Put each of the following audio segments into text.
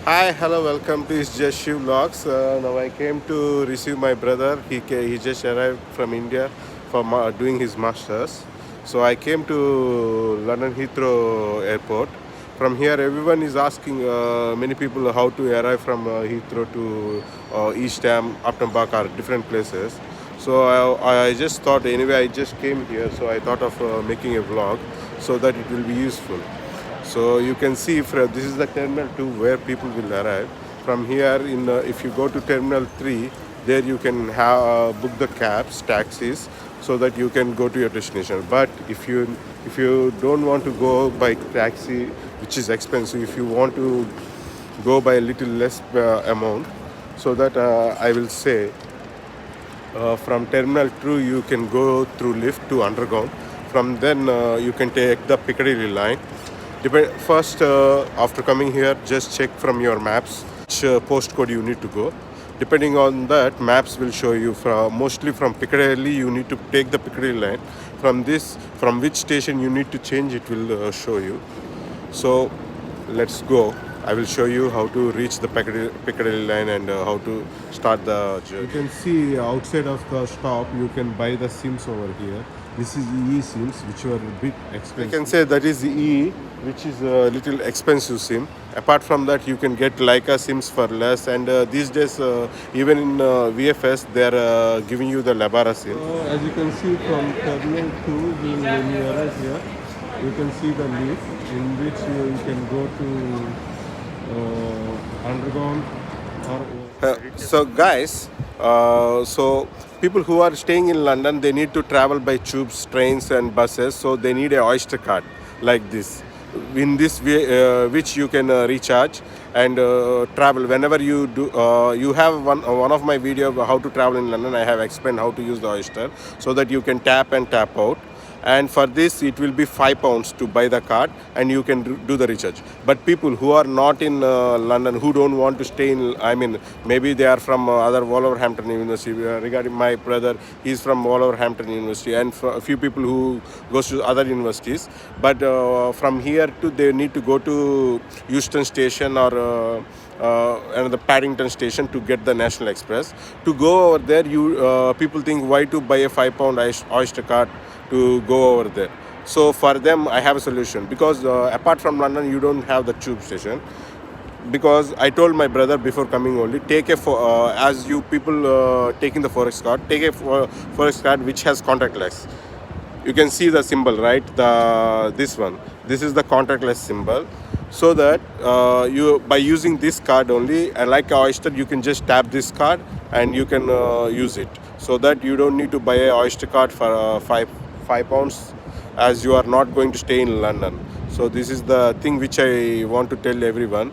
Hi, hello, welcome to his Just Shiv Vlogs. Now I came to receive my brother. He just arrived from India for doing his masters. So I came to London Heathrow Airport. From here, everyone is asking many people how to arrive from Heathrow to East Ham, Upton Park, or different places. So I just thought anyway. I just came here, so I thought of making a vlog so that it will be useful. So you can see this is the terminal 2 where people will arrive. From here, if you go to terminal 3, there you can book the cabs, taxis, so that you can go to your destination. But if you don't want to go by taxi, which is expensive, if you want to go by a little less amount, so that I will say from Terminal 2, you can go through lift to underground. From then, you can take the Piccadilly line. First, after coming here, just check from your maps which postcode you need to go. Depending on that, maps will show you mostly from Piccadilly. You need to take the Piccadilly line. From which station you need to change, it will show you. So let's go. I will show you how to reach the Piccadilly line and how to start the journey. You can see outside of the stop, you can buy the SIMs over here. This is E SIMs, which are a bit expensive. I can say that is the E, which is a little expensive SIM. Apart from that, you can get Leica SIMs for less. And these days, even in VFS, they are giving you the Labara SIM. As you can see from Terminal 2, when you arrive here, you can see the lift in which you can go to underground so guys, so people who are staying in London, they need to travel by tubes, trains and buses, so they need a Oyster card like this. In this way, which you can recharge and travel whenever you do. You have one of my video of how to travel in London. I have explained how to use the Oyster, so that you can tap and tap out. And for this it will be £5 to buy the card and you can do the recharge. But people who are not in London, who don't want to stay in, I mean, maybe they are from other Wolverhampton University. Regarding my brother, he's from Wolverhampton University, and for a few people who goes to other universities. But from here to, they need to go to Euston Station or another Paddington Station to get the National Express. To go over there, people think why to buy a £5 Oyster card to go over there. So for them, I have a solution, because apart from London, you don't have the tube station. Because I told my brother before coming only, take as you people taking the Forex card, take a Forex card which has contactless. You can see the symbol, right? This is the contactless symbol, so that you, by using this card only, like Oyster, you can just tap this card and you can use it, so that you don't need to buy a Oyster card for £5, as you are not going to stay in London. So this is the thing which I want to tell everyone.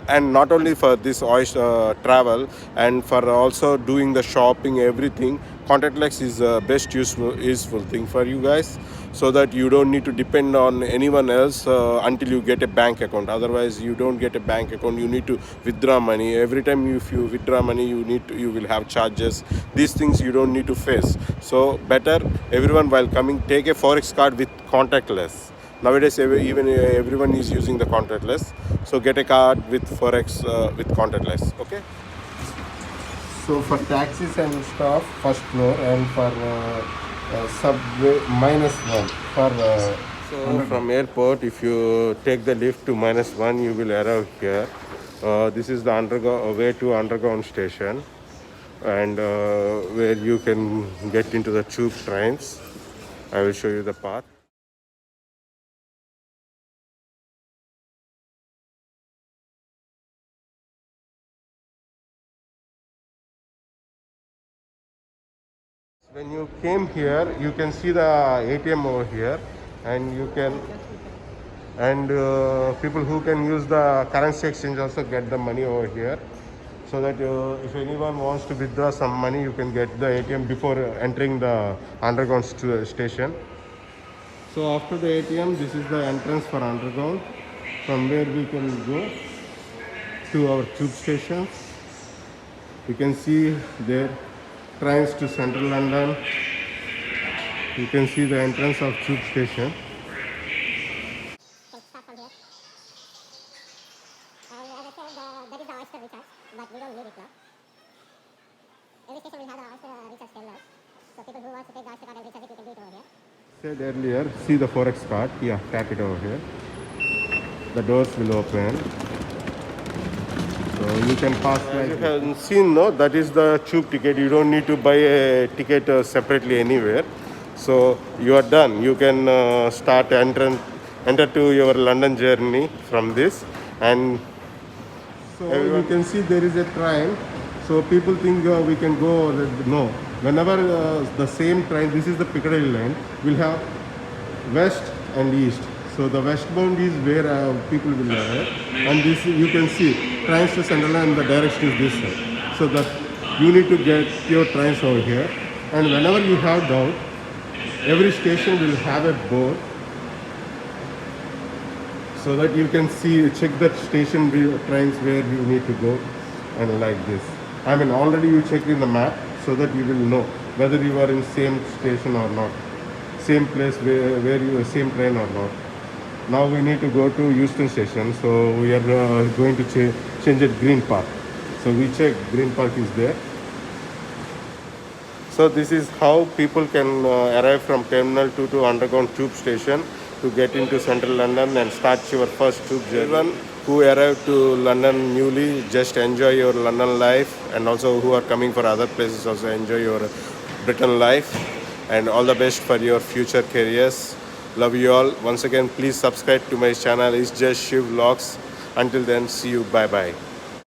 And not only for this travel, and for also doing the shopping, everything, contactless is the best useful thing for you guys, so that you don't need to depend on anyone else until you get a bank account. Otherwise, you don't get a bank account, you need to withdraw money. Every time if you withdraw money, you will have charges. These things you don't need to face. So better, everyone, while coming, take a Forex card with contactless. Nowadays, even everyone is using the contactless. So get a card with Forex with contactless. Okay. So for taxis and stuff, first floor, and for subway, -1 for. So from airport, if you take the lift to -1, you will arrive here. This is the way to underground station, and where you can get into the tube trains. I will show you the path. When you came here, you can see the ATM over here, and people who can use the currency exchange also get the money over here, so that if anyone wants to withdraw some money, you can get the ATM before entering the underground station. So after the ATM, this is the entrance for underground, from where we can go to our tube stations. You can see there trains to central London. You can see the entrance of tube station. but we don't need it now. Every station will have the Oyster recharge terminal. So people who want to take the Oyster card and recharge it, you can do it over here. Said earlier, see the Forex card. Yeah, tap it over here. The doors will open. So you can pass. As you have seen, no, that is the tube ticket. You don't need to buy a ticket separately anywhere. So you are done. You can start enter to your London journey from this. And so you can see there is a train. So people think we can go. No, whenever the same train. This is the Piccadilly line. Will have west and east. So the westbound is where people will arrive, and this you can see trains to Central and the direction is this side. So that you need to get your trains over here, and whenever you have doubt, every station will have a board, so that you can see check that station trains where you need to go, and like this. I mean already you check in the map so that you will know whether you are in same station or not, same place where you same train or not. Now we need to go to Euston station, so we are going to change it Green Park. So we check Green Park is there. So this is how people can arrive from Terminal 2 to Underground Tube Station to get into Central London and start your first tube journey. Everyone who arrived to London newly, just enjoy your London life, and also who are coming for other places, also enjoy your Britain life, and all the best for your future careers. Love you all. Once again, please subscribe to my channel. It's just Shiv Vlogs. Until then, see you. Bye bye.